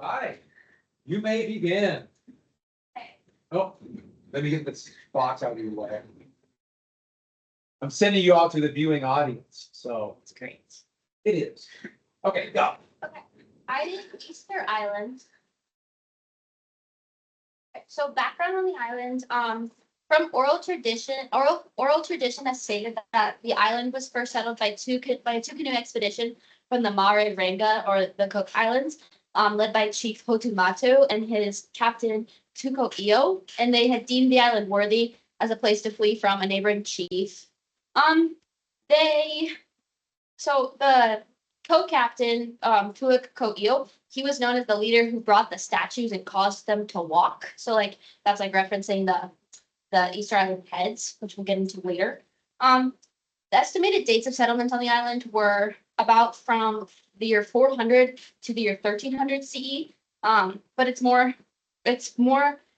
Right, you may begin. Oh, let me get this box out of your way. I'm sending you all to the viewing audience, so It's great. it is. Okay, go. Okay, Island Easter Island. So background on the island, from oral tradition has stated that the island was first settled by a two canoe expedition from the Mare Ranga or the Cook Islands, led by Chief Hotumato and his captain Tuko Io, and they had deemed the island worthy as a place to flee from a neighboring chief. They so the co-captain, Tuik Ko'io, he was known as the leader who brought the statues and caused them to walk. So like that's like referencing the Easter Island heads, which we'll get into later. The estimated dates of settlement on the island were about from the year 400 to the year 1300 CE. But it's more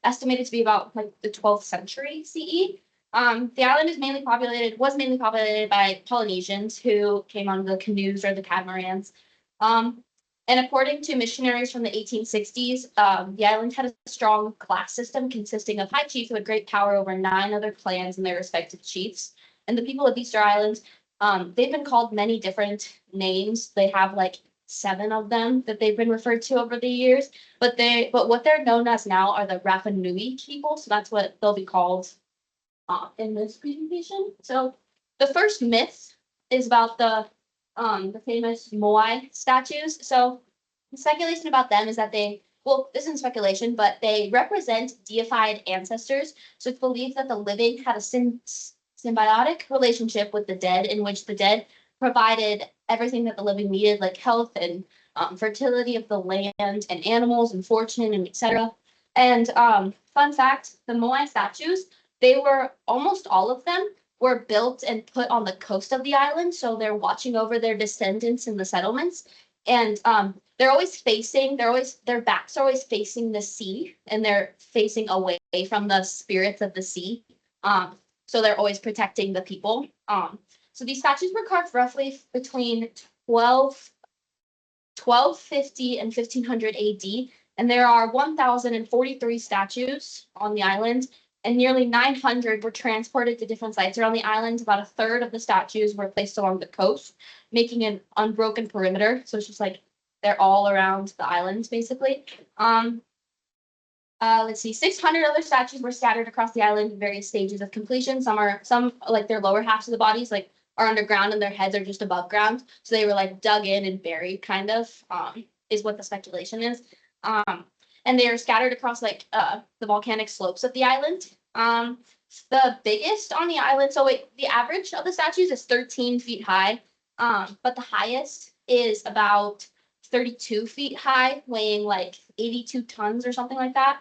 estimated to be about like the 12th century CE. The island was mainly populated by Polynesians who came on the canoes or the catamarans. And according to missionaries from the 1860s, the island had a strong class system consisting of high chiefs who had great power over 9 other clans and their respective chiefs. And the people of Easter Island, they've been called many different names. They have like 7 of them that they've been referred to over the years. But what they're known as now are the Rapa Nui people. So that's what they'll be called in this presentation. So the first myth is about the famous Moai statues. So the speculation about them is that this isn't speculation, but they represent deified ancestors. So it's believed that the living had a symbiotic relationship with the dead, in which the dead provided everything that the living needed, like health and fertility of the land and animals and fortune and etc. And fun fact, the Moai statues, almost all of them were built and put on the coast of the island. So they're watching over their descendants in the settlements. And their backs are always facing the sea, and they're facing away from the spirits of the sea. So they're always protecting the people. So these statues were carved roughly between 1250 and 1500 AD. And there are 1,043 statues on the island, and nearly 900 were transported to different sites around the island. About a third of the statues were placed along the coast, making an unbroken perimeter. So it's just like they're all around the island, basically. Let's see, 600 other statues were scattered across the island in various stages of completion. Some like their lower halves of the bodies like are underground and their heads are just above ground. So they were like dug in and buried, kind of, is what the speculation is. And they are scattered across like the volcanic slopes of the island. The biggest on the island, the average of the statues is 13 feet high, but the highest is about 32 feet high, weighing like 82 tons or something like that.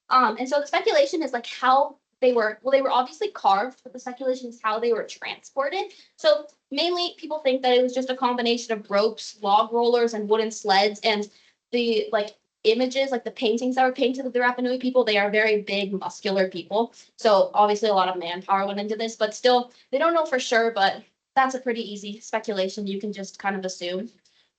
And so the speculation is like how they were obviously carved, but the speculation is how they were transported. So mainly people think that it was just a combination of ropes, log rollers, and wooden sleds, and the like images, like the paintings that were painted of the Rapa Nui people, they are very big, muscular people. So obviously a lot of manpower went into this, but still they don't know for sure, but that's a pretty easy speculation you can just kind of assume.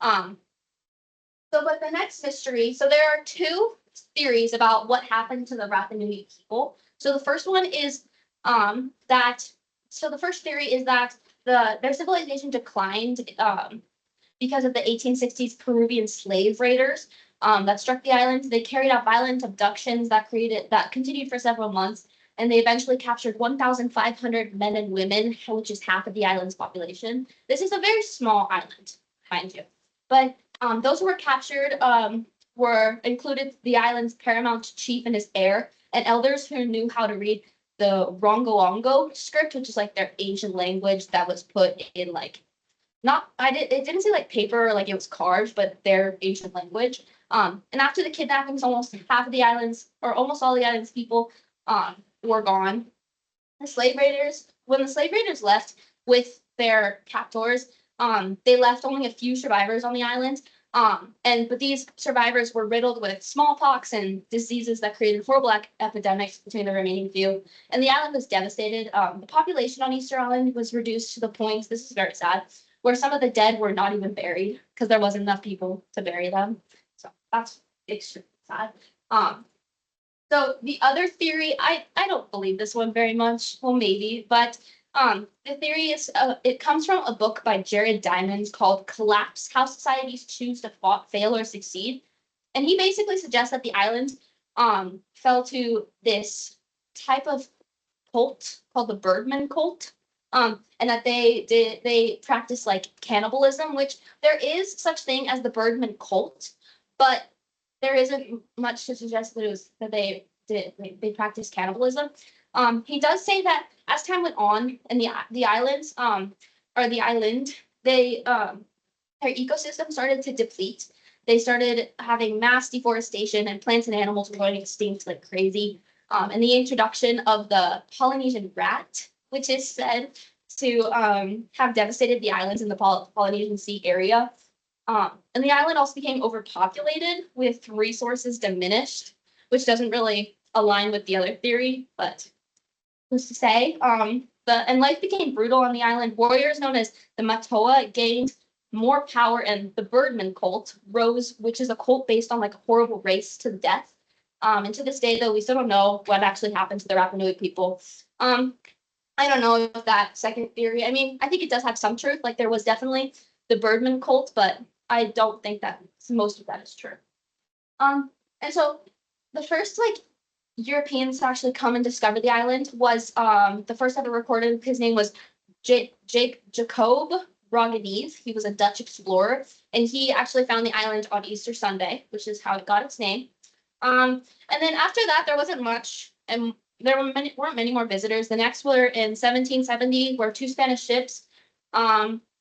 But the next mystery, so there are 2 theories about what happened to the Rapa Nui people. So the first one is the first theory is that their civilization declined because of the 1860s Peruvian slave raiders that struck the island. They carried out violent abductions that continued for several months, and they eventually captured 1,500 men and women, which is half of the island's population. This is a very small island, mind you. But those who were captured were included the island's paramount chief and his heir, and elders who knew how to read the Rongorongo script, which is like their ancient language that was put in like it didn't say like paper or like it was carved, but their ancient language. And after the kidnappings, almost half of the islands, or almost all the island's people, were gone. When the slave raiders left with their captors, they left only a few survivors on the island. But these survivors were riddled with smallpox and diseases that created horrible epidemics between the remaining few. And the island was devastated. The population on Easter Island was reduced to the point, this is very sad, where some of the dead were not even buried because there wasn't enough people to bury them. So that's extremely sad. So the other theory, I don't believe this one very much. Well, maybe, but the theory is it comes from a book by Jared Diamond called "Collapse: How Societies Choose to Fail or Succeed," and he basically suggests that the island fell to this type of cult called the Birdman cult. And that they practice like cannibalism, which there is such thing as the Birdman cult, but there isn't much to suggest that it was that they practiced cannibalism. He does say that as time went on in the islands, or the island, their ecosystem started to deplete. They started having mass deforestation, and plants and animals were going extinct like crazy. And the introduction of the Polynesian rat, which is said to have devastated the islands in the Polynesian Sea area. And the island also became overpopulated with resources diminished, which doesn't really align with the other theory, but who's to say? And life became brutal on the island. Warriors known as the Matoa gained more power, and the Birdman cult rose, which is a cult based on like a horrible race to the death. And to this day, though, we still don't know what actually happened to the Rapa Nui people. I don't know if that second theory, I mean, I think it does have some truth. Like there was definitely the Birdman cult, but I don't think that most of that is true. And so the first like Europeans to actually come and discover the island was the first ever recorded. His name was Jacob Roganese. He was a Dutch explorer, and he actually found the island on Easter Sunday, which is how it got its name. And then after that, there wasn't much, and there weren't many more visitors. The next were in 1770, where two Spanish ships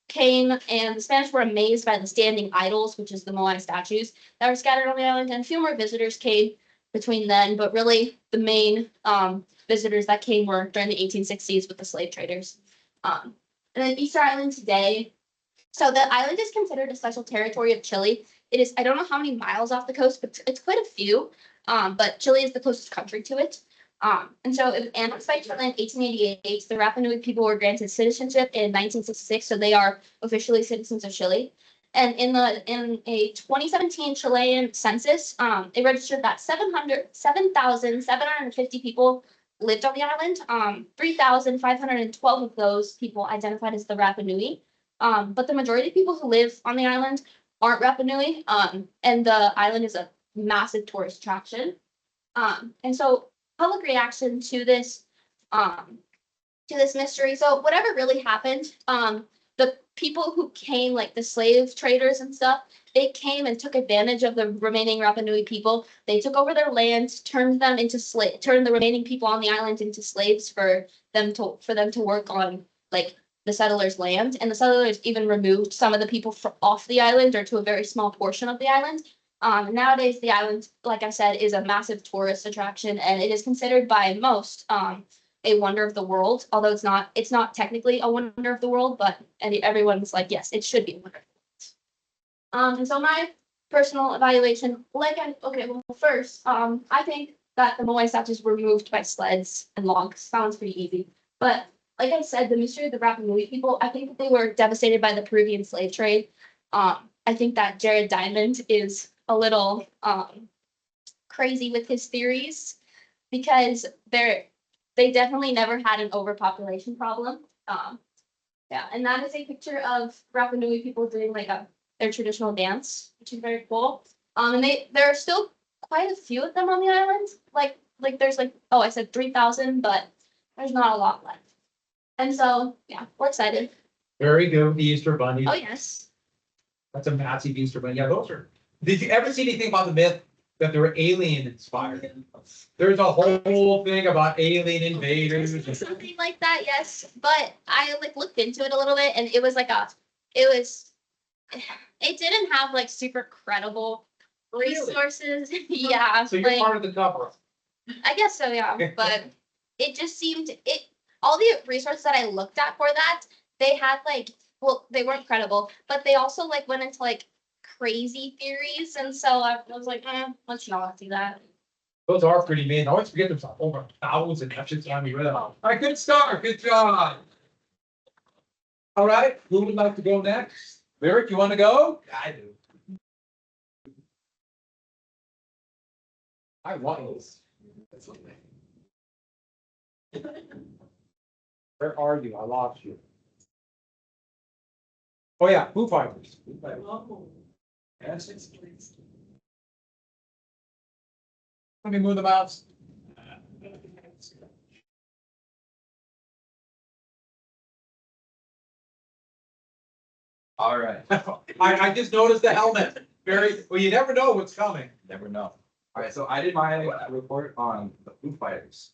came, and the Spanish were amazed by the standing idols, which is the Moai statues that were scattered on the island, and a few more visitors came between then, but really the main visitors that came were during the 1860s with the slave traders. And then Easter Island today. So the island is considered a special territory of Chile. It is, I don't know how many miles off the coast, but it's quite a few. But Chile is the closest country to it. And so it was annexed by Chile in 1888. The Rapa Nui people were granted citizenship in 1966, so they are officially citizens of Chile. And in a 2017 Chilean census, it registered that 7,750 people lived on the island. 3,512 of those people identified as the Rapa Nui. But the majority of people who live on the island aren't Rapa Nui. And the island is a massive tourist attraction. And so public reaction to this mystery. So whatever really happened, the people who came, like the slave traders and stuff, they came and took advantage of the remaining Rapa Nui people. They took over their land, turned the remaining people on the island into slaves for them to work on like the settlers' land. And the settlers even removed some of the people off the island, or to a very small portion of the island. Nowadays, the island, like I said, is a massive tourist attraction, and it is considered by most a wonder of the world. Although it's not technically a wonder of the world, but everyone's like, yes, it should be a wonder of the world. And so my personal evaluation, first, I think that the Moai statues were removed by sleds and logs. Sounds pretty easy, but like I said, the mystery of the Rapa Nui people, I think that they were devastated by the Peruvian slave trade. I think that Jared Diamond is a little crazy with his theories, because they definitely never had an overpopulation problem. Yeah, and that is a picture of Rapa Nui people doing like their traditional dance, which is very cool. And there are still quite a few of them on the island. Like there's I said 3,000, but there's not a lot left. And so yeah, we're excited. Very good with the Easter Bunny. Oh yes. That's a massive Easter Bunny. Yeah, those are. Did you ever see anything about the myth that they were alien inspired? There's a whole thing about alien invaders. Something like that, yes. But I looked into it a little bit, and it was it didn't have like super credible resources. Yeah. So you're part of the cover. I guess so, yeah. But it just seemed all the resources that I looked at for that, they had they weren't credible, but they also went into crazy theories, and so I was like, let's not do that. Those are pretty mean. I always forget there's over 1,000 episodes on me. All right, good start. Good job. All right, who would like to go next? Lyric, you want to go? I do. I want this. Where are you? I lost you. Oh, yeah, Foo Fighters. Let me move the mouse. All right, I just noticed the helmet. Very, well, you never know what's coming. never know. All right, so I did my report on the Foo Fighters.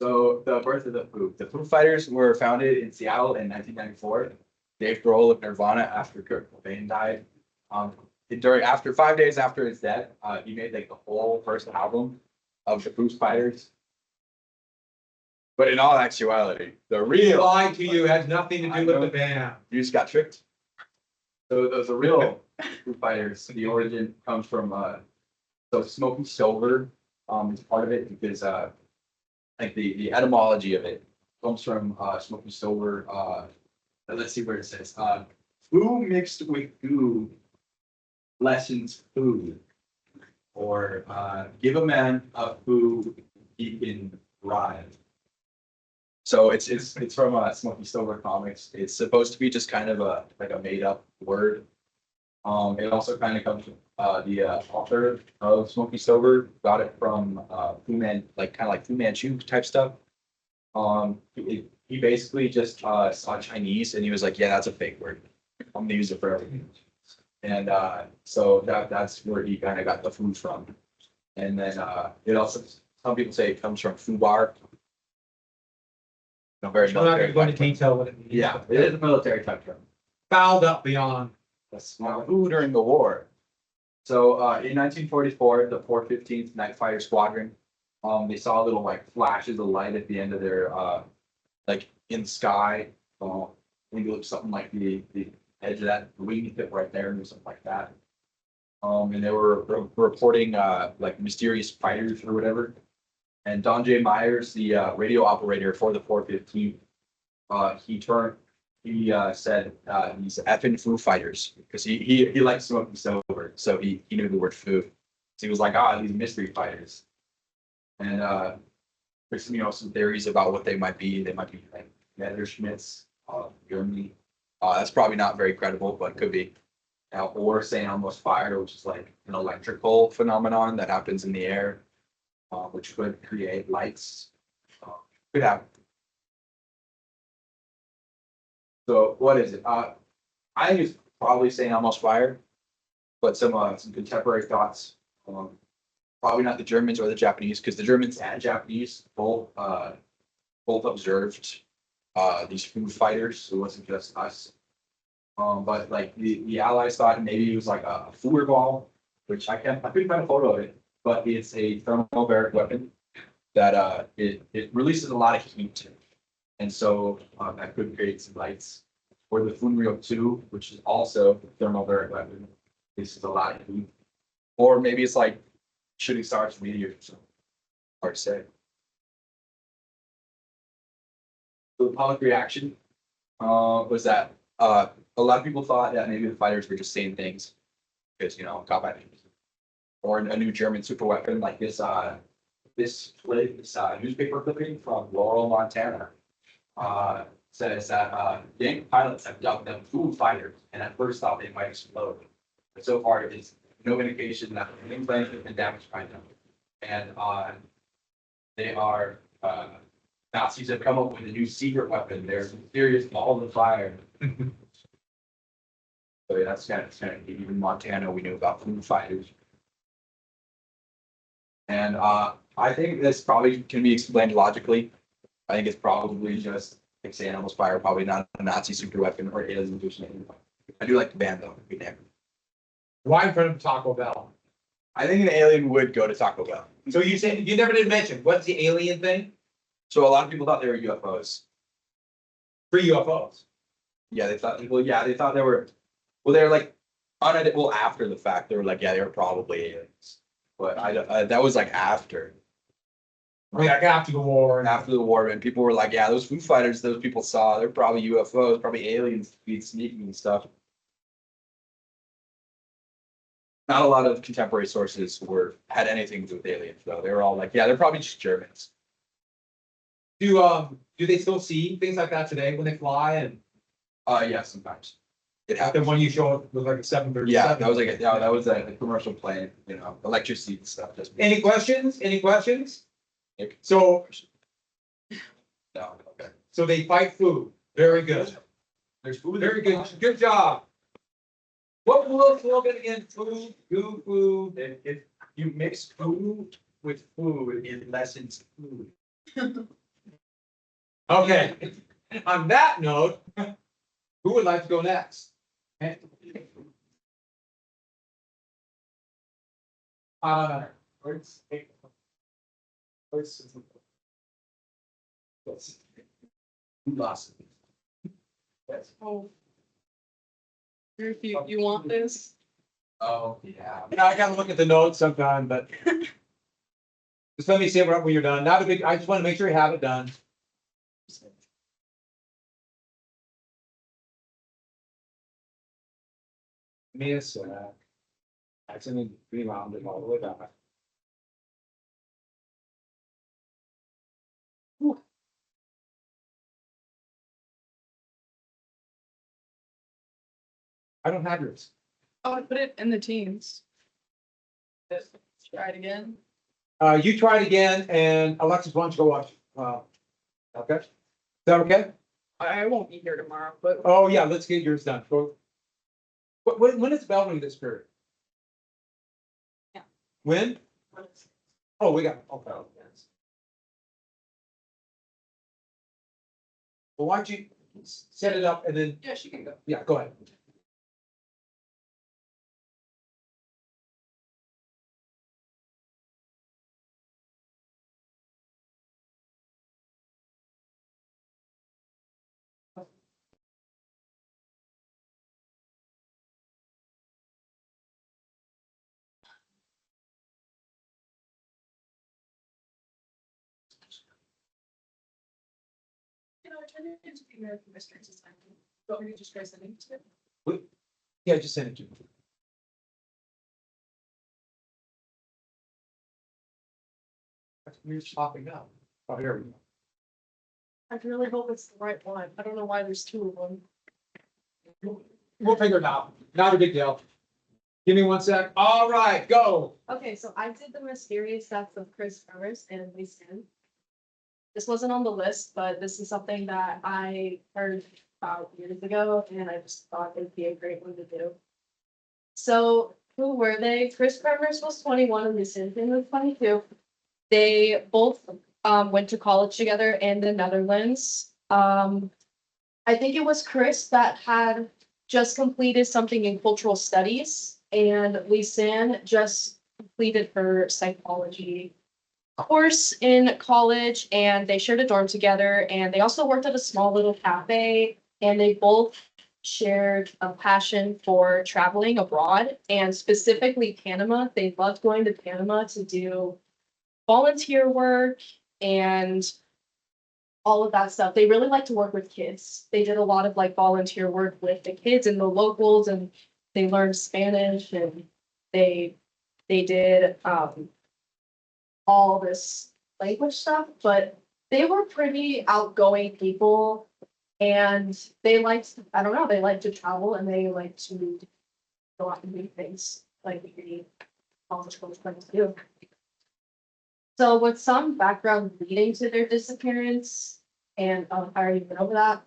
So the birth of the Foo Fighters were founded in Seattle in 1994. Dave Grohl of Nirvana after Kurt Cobain died. After 5 days after his death, he made like the whole first album of the Foo Fighters. But in all actuality, the He real lied to you, had nothing to do with the band. you just got tricked. So the real Foo Fighters, the origin comes from so Smoky Silver is part of it because like the etymology of it comes from Smoky Silver. Let's see where it says foo mixed with goo lessens food, or give a man a foo he can ride. So it's from Smoky Silver Comics. It's supposed to be just kind of a like a made up word. It also kind of comes from the author of Smoky Silver got it from Fu Man, like kind of like Fu Manchu type stuff. He basically just saw Chinese and he was like, yeah, that's a fake word. I'm gonna use it for everything. And so that's where he kind of got the food from. And then it also, some people say it comes from Fubar. Very I'm not gonna military go into type term. detail what it means. Yeah, it is a military type term. Fouled up beyond. Now, who during the war? So in 1944, the 415th Night Fighter Squadron, they saw little like flashes of light at the end of their like in the sky. Maybe it looked something like the edge of that wing tip right there, or something like that. And they were reporting like mysterious fighters or whatever. And Don J. Myers, the radio operator for the 415th, he said he's effing Foo Fighters because he likes smoking silver, so he knew the word foo. So he was like, these mystery fighters. And there's some theories about what they might be. They might be like Messerschmitts, Germany. That's probably not very credible, but could be. Or St. Elmo's fire, which is like an electrical phenomenon that happens in the air, which could create lights. Could happen. So what is it? I think it's probably St. Elmo's fire, but some contemporary thoughts. Probably not the Germans or the Japanese, because the Germans and Japanese both observed these Foo Fighters. It wasn't just us. But like the Allies thought maybe it was like a Fuhrer ball, which I couldn't find a photo of it, but it's a thermobaric weapon that it releases a lot of heat, and so that could create some lights. Or the Funryo 2, which is also a thermobaric weapon, releases a lot of heat. Or maybe it's like shooting stars from meteors or something. Hard to say. So the public reaction was that a lot of people thought that maybe the fighters were just saying things because combat or a new German super weapon like this newspaper clipping from Laurel, Montana, says that Yankee pilots have dubbed them Foo Fighters, and at first thought they might explode. But so far, it's no indication that the plane has been damaged by them. And they are Nazis have come up with a new secret weapon. They're mysterious balls of fire. So yeah, that's kind of even in Montana we knew about Foo Fighters. And I think this probably can be explained logically. I think it's probably just like St. Elmo's fire, probably not a Nazi super weapon or aliens or something. I do like the band though. Good name. Why in front of Taco Bell? I think an alien would go to Taco Bell. So you said, you never did mention, what's the alien thing? So a lot of people thought they were UFOs. For UFOs. Yeah, they thought they were, they were like, after the fact, they were like, yeah, they were probably aliens. But that was like after. I mean, like after the war. After the war, and people were like, yeah, those Foo Fighters, those people saw, they're probably UFOs, probably aliens, be sneaking and stuff. Not a lot of contemporary sources had anything to do with aliens, though. They were all like, yeah, they're probably just Germans. Do they still see things like that today when they fly and Yeah, sometimes. It the happened. one you showed was like a 737? Yeah, that was like, yeah, that was a commercial plane, electricity and stuff, just. Any questions? Any questions? Nick? So, No, okay. so they fight food. Very good. There's food. Very good. Good job. What was the slogan again? Food, good food. If you mix food with food, it lessens food. Okay. On that note, who would like to go next? Where's? Lost. Yes. Oh. If you want this, Oh, yeah. Yeah, I gotta look at the notes sometime, but. Just let me see it when you're done. Not a big, I just wanna make sure you have it done. Me a sec. That's in the rewound it all the way back. I don't have yours. I put it in the teams. Let's try it again. You try it again and Alexis, why don't you go watch? Okay? Is that okay? I won't be here tomorrow, but Oh, yeah, let's get yours done. Go. When is bell ring this period? Yeah. When? Oh, we got, okay. Well, why don't you set it up and then, yeah, she can go. yeah, go ahead. You know, I turned it into the American Mysteries this time. Want me to just try sending it to you? Yeah, just send it to me. That's weird popping up. Oh, here we go. I really hope it's the right one. I don't know why there's two of them. We'll figure it out. Not a big deal. Give me 1 sec. All right, go. Okay, so I did the mysterious deaths of Chris Ferris and Lee Sin. This wasn't on the list, but this is something that I heard about years ago, and I just thought it'd be a great one to do. So who were they? Chris Ferris was 21 and Lee Sin was 22. They both went to college together in the Netherlands. I think it was Chris that had just completed something in cultural studies, and Lee Sin just completed her psychology course in college, and they shared a dorm together, and they also worked at a small little cafe, and they both shared a passion for traveling abroad, and specifically Panama. They loved going to Panama to do volunteer work and all of that stuff. They really like to work with kids. They did a lot of like volunteer work with the kids and the locals, and they learned Spanish, and they did all this language stuff, but they were pretty outgoing people, and they liked, I don't know, they like to travel and they like to go out and do things like any college goers like to do. So with some background leading to their disappearance, and I already went over that.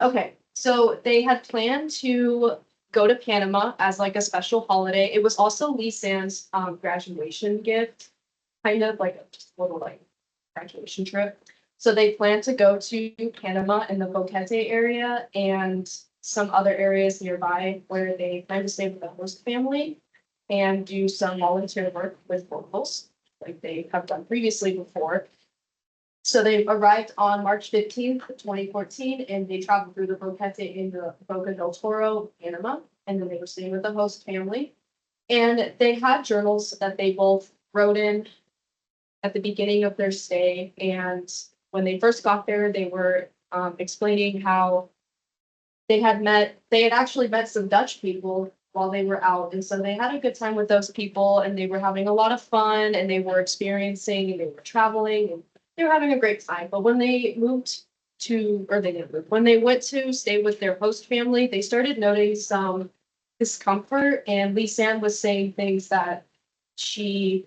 Okay, so they had planned to go to Panama as like a special holiday. It was also Lee San's graduation gift, kind of like just a little like graduation trip. So they planned to go to Panama in the Boquete area and some other areas nearby where they plan to stay with the host family and do some volunteer work with locals, like they have done previously before. So they arrived on March 15th, 2014, and they traveled through the Boquete in the Boca del Toro, Panama, and then they were staying with the host family. And they had journals that they both wrote in at the beginning of their stay. And when they first got there, they were explaining how they had actually met some Dutch people while they were out. And so they had a good time with those people and they were having a lot of fun and they were experiencing and they were traveling and they were having a great time. But when they moved to, or they didn't move, when they went to stay with their host family, they started noting some discomfort, and Lisanne was saying things that she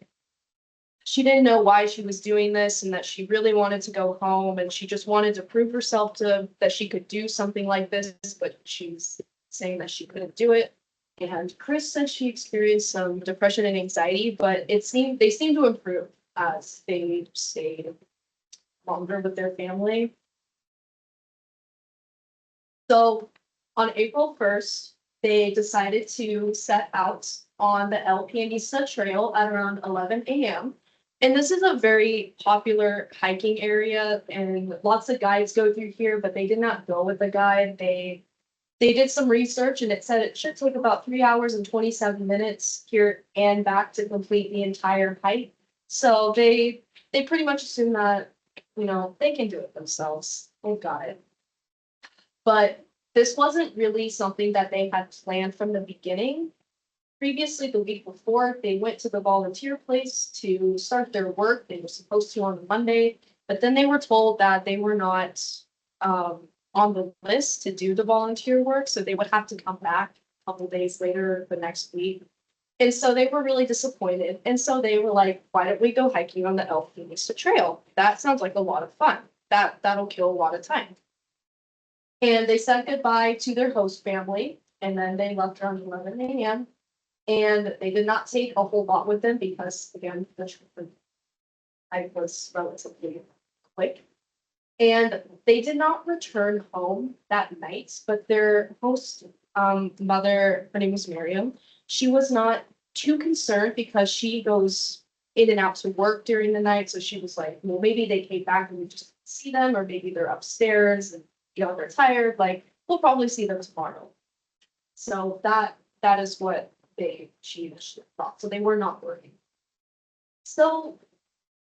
didn't know why she was doing this and that she really wanted to go home and she just wanted to prove herself to that she could do something like this, but she's saying that she couldn't do it. And Chris said she experienced some depression and anxiety, but they seemed to improve as they stayed longer with their family. So on April 1st, they decided to set out on the El Pianista Trail at around 11 a.m. And this is a very popular hiking area and lots of guides go through here, but they did not go with a guide. They did some research and it said it should take about 3 hours and 27 minutes here and back to complete the entire hike. So they pretty much assume that, they can do it themselves. They've got it. But this wasn't really something that they had planned from the beginning. Previously, the week before, they went to the volunteer place to start their work. They were supposed to on Monday, but then they were told that they were not on the list to do the volunteer work, so they would have to come back a couple days later the next week. And so they were really disappointed. And so they were like, why don't we go hiking on the El Pianista Trail? That sounds like a lot of fun. That'll kill a lot of time. And they said goodbye to their host family, and then they left around 11 a.m. And they did not take a whole lot with them because, again, the hike was relatively quick. And they did not return home that night, but their host mother, her name was Miriam, she was not too concerned because she goes in and out to work during the night. So she was like, well, maybe they came back and we just didn't see them, or maybe they're upstairs and they're tired. Like, we'll probably see them tomorrow. So that is what she initially thought. So they were not working. So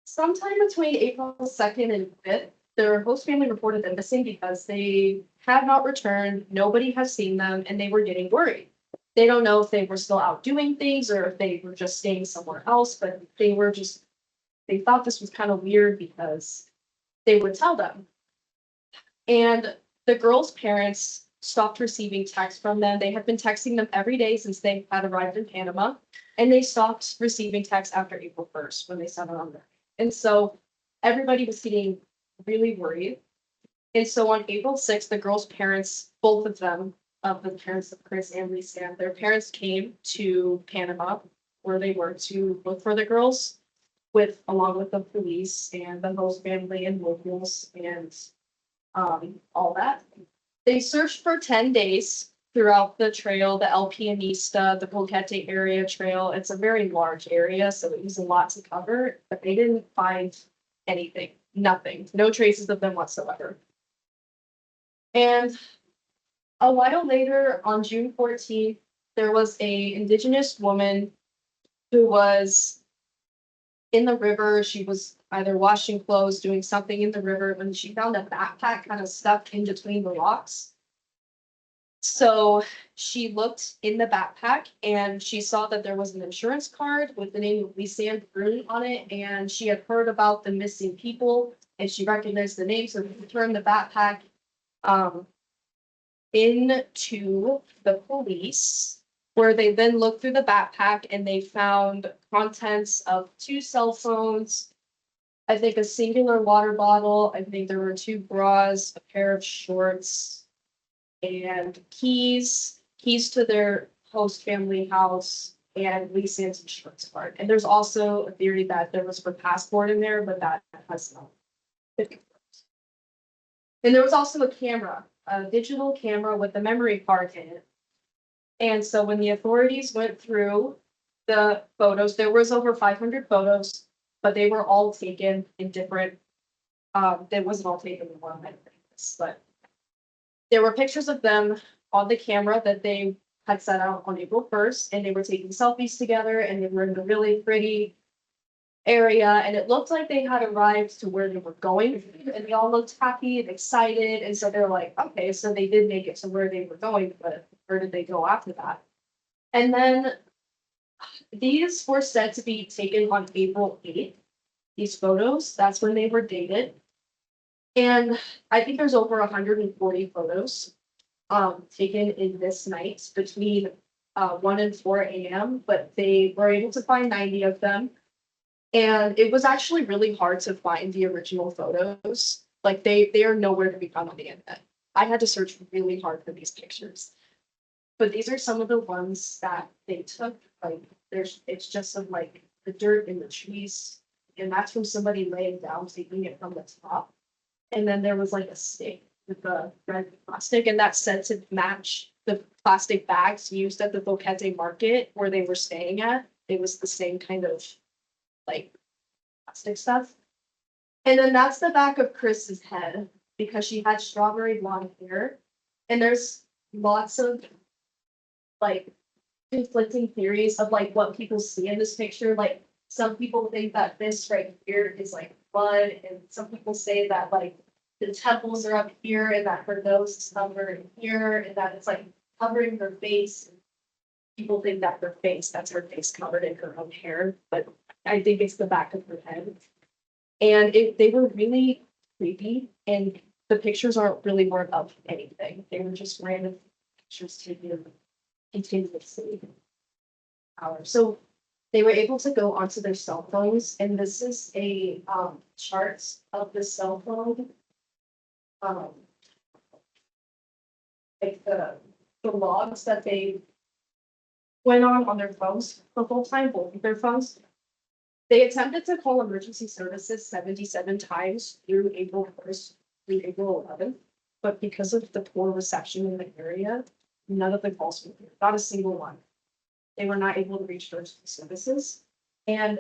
sometime between April 2nd and 5th, their host family reported them missing because they had not returned. Nobody has seen them and they were getting worried. They don't know if they were still out doing things or if they were just staying somewhere else, but they thought this was kind of weird because they would tell them. And the girls' parents stopped receiving texts from them. They had been texting them every day since they had arrived in Panama, and they stopped receiving texts after April 1st when they sent it on there. And so everybody was getting really worried. And so on April 6th, the girls' parents, both of them, of the parents of Chris and Lisanne, their parents came to Panama where they were to look for the girls along with the police and the host family and locals and all that. They searched for 10 days throughout the trail, the El Pianista, the Boquete area trail. It's a very large area, so it was a lot to cover, but they didn't find anything, nothing, no traces of them whatsoever. And a while later, on June 14th, there was a indigenous woman who was in the river. She was either washing clothes, doing something in the river, when she found a backpack kind of stuck in between the rocks. So she looked in the backpack and she saw that there was an insurance card with the name of Lisanne Brun on it, and she had heard about the missing people and she recognized the name, so she turned the backpack into the police, where they then looked through the backpack and they found contents of 2 cell phones, I think a singular water bottle, I think there were 2 bras, a pair of shorts, and keys to their host family house, and Lisanne's insurance card. And there's also a theory that there was her passport in there, but that has not been confirmed. And there was also a camera, a digital camera with a memory card in it. And so when the authorities went through the photos, there was over 500 photos, but they were all taken in different, they wasn't all taken in one night, but there were pictures of them on the camera that they had set out on April 1st, and they were taking selfies together, and they were in a really pretty area, and it looked like they had arrived to where they were going, and they all looked happy and excited, and so they're like, okay, so they did make it to where they were going, but where did they go after that? And then these were said to be taken on April 8th. These photos, that's when they were dated. And I think there's over 140 photos taken in this night between 1 and 4 a.m., but they were able to find 90 of them. And it was actually really hard to find the original photos. Like they are nowhere to be found on the internet. I had to search really hard for these pictures. But these are some of the ones that they took. Like it's just of like the dirt in the trees. And that's from somebody laying down, taking it from the top. And then there was like a stick with the red plastic, and that's said to match the plastic bags used at the Boquete market where they were staying at. It was the same kind of like plastic stuff. And then that's the back of Chris's head because she had strawberry blonde hair. And there's lots of like conflicting theories of like what people see in this picture. Like some people think that this right here is like blood, and some people say that like the temples are up here and that her nose is covered here and that it's like covering her face. People think that that's her face covered in her own hair, but I think it's the back of her head. And they were really creepy, and the pictures weren't of anything. They were just random pictures taken continuously. So they were able to go onto their cell phones, and this is a chart of the cell phone. Like the logs that they went on their phones the whole time, both of their phones. They attempted to call emergency services 77 times through April 1st through April 11th, but because of the poor reception in the area, none of the calls were through, not a single one. They were not able to reach emergency services. And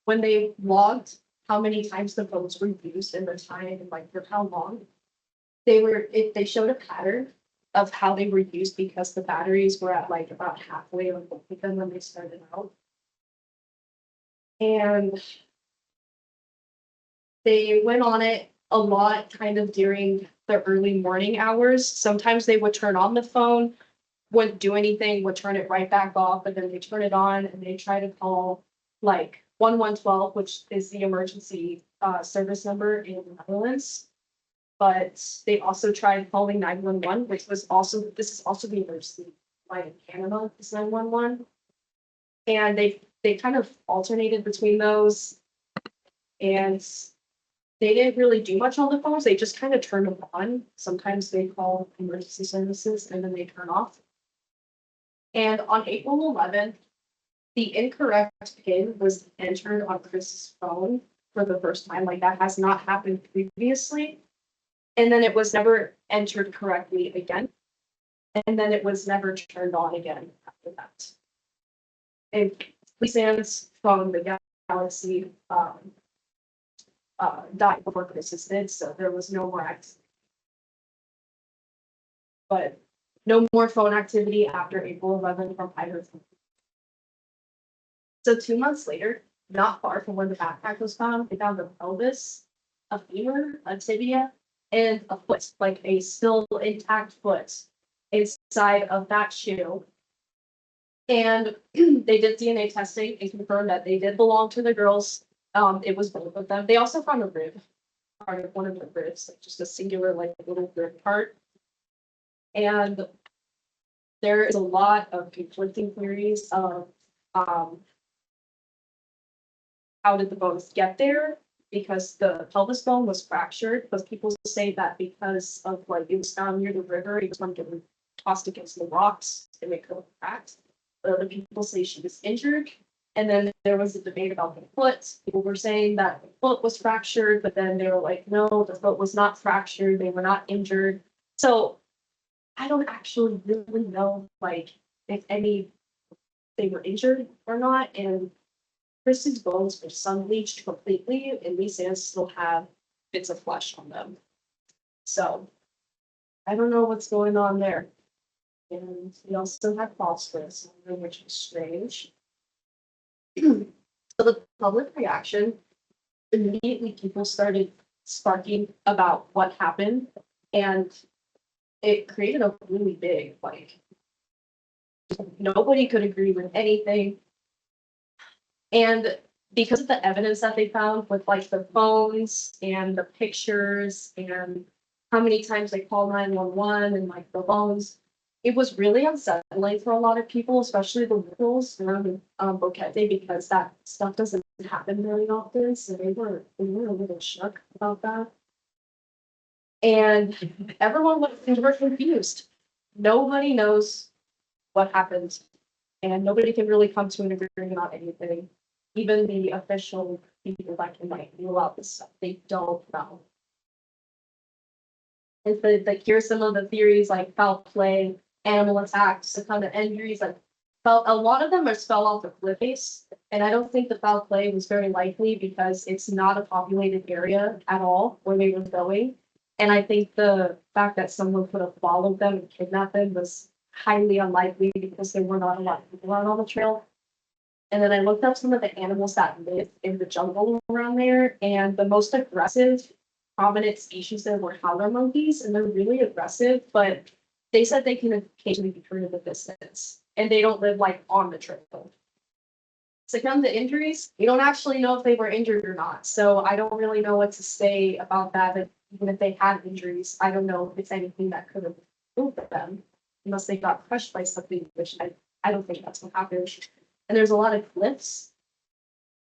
when they logged how many times the phones were used and the time and like for how long, they showed a pattern of how they were used because the batteries were at like about halfway on both of them when they started out. And they went on it a lot kind of during the early morning hours. Sometimes they would turn on the phone, wouldn't do anything, would turn it right back off, and then they turn it on and they try to call like 1112, which is the emergency service number in the Netherlands. But they also tried calling 911, which was also, this is also the emergency line in Canada, is 911. And they kind of alternated between those. And they didn't really do much on the phones. They just kind of turned them on. Sometimes they call emergency services and then they turn off. And on April 11th, the incorrect PIN was entered on Chris's phone for the first time. Like that has not happened previously. And then it was never entered correctly again. And then it was never turned on again after that. And Lisanne's from the Galaxy died before Chris's did, so there was no more activity. But no more phone activity after April 11th from either phone. So 2 months later, not far from where the backpack was found, they found a pelvis, a femur, a tibia, and a foot, like a still intact foot inside of that shoe. And they did DNA testing and confirmed that they did belong to the girls. It was both of them. They also found a rib, part of one of the ribs, like just a singular, like little rib part. And there is a lot of conflicting theories of how did the bones get there? Because the pelvis bone was fractured, but people say that because of like it was found near the river, it was from getting tossed against the rocks and it could have cracked. But other people say she was injured. And then there was a debate about the foot. People were saying that the foot was fractured, but then they were like, no, the foot was not fractured. They were not injured. So I don't actually really know like if they were injured or not. And Chris's bones were sun bleached completely, and these hands still have bits of flesh on them. So I don't know what's going on there. And we also had phosphorus, which is strange. So the public reaction, immediately people started sparking about what happened, and it created a really big like nobody could agree with anything. And because of the evidence that they found with like the phones and the pictures and how many times they called 911 and like the phones, it was really unsettling for a lot of people, especially the locals around Boquete, because that stuff doesn't happen very often. So they were a little shook about that. And they were confused. Nobody knows what happened, and nobody can really come to an agreement about anything. Even the official people that can like rule out this stuff, they don't know. And so like here's some of the theories like foul play, animal attacks, the kind of injuries, like a lot of them are fell off the cliff face. And I don't think the foul play was very likely because it's not a populated area at all where they were going. And I think the fact that someone could have followed them and kidnapped them was highly unlikely because there were not a lot of people out on the trail. And then I looked up some of the animals that live in the jungle around there, and the most aggressive prominent species there were howler monkeys, and they're really aggressive, but they said they can occasionally be heard in the distance, and they don't live like on the trail. To come to injuries, we don't actually know if they were injured or not, so I don't really know what to say about that. But even if they had injuries, I don't know if it's anything that could have moved them, unless they got crushed by something, which I don't think that's what happened. And there's a lot of cliffs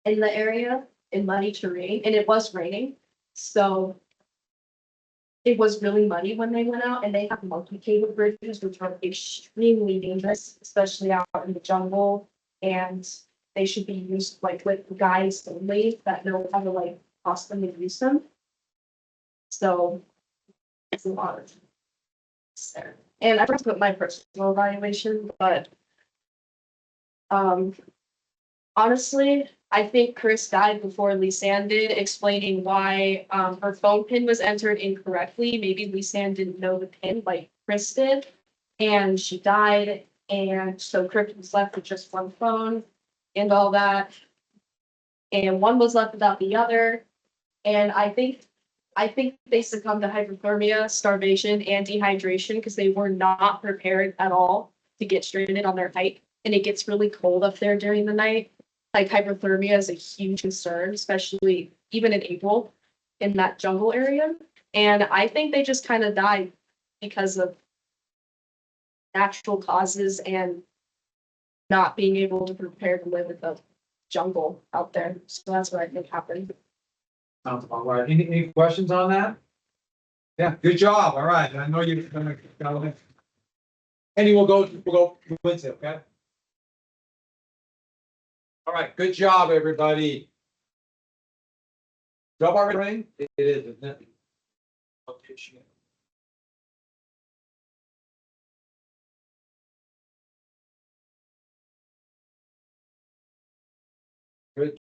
in the area in muddy terrain, and it was raining. So it was really muddy when they went out, and they have monkey cable bridges, which are extremely dangerous, especially out in the jungle. And they should be used like with guys only that know how to like possibly use them. So it's a lot of there. And I forgot to put my personal evaluation, but honestly, I think Chris died before Lisanne did, explaining why her phone pin was entered incorrectly. Maybe Lisanne didn't know the pin like Chris did, and she died. And so Chris was left with just one phone and all that. And one was left without the other. And I think they succumbed to hypothermia, starvation, and dehydration because they were not prepared at all to get stranded on their hike. And it gets really cold up there during the night. Like hypothermia is a huge concern, especially even in April in that jungle area. And I think they just kind of died because of natural causes and not being able to prepare to live in the jungle out there. So that's what I think happened. Sounds about right. Any questions on that? Yeah, good job. All right. I know you're gonna go. Andy, we'll go Wednesday, okay? All right, good job, everybody. Job already ring? It is, isn't it? Okay, shit. Good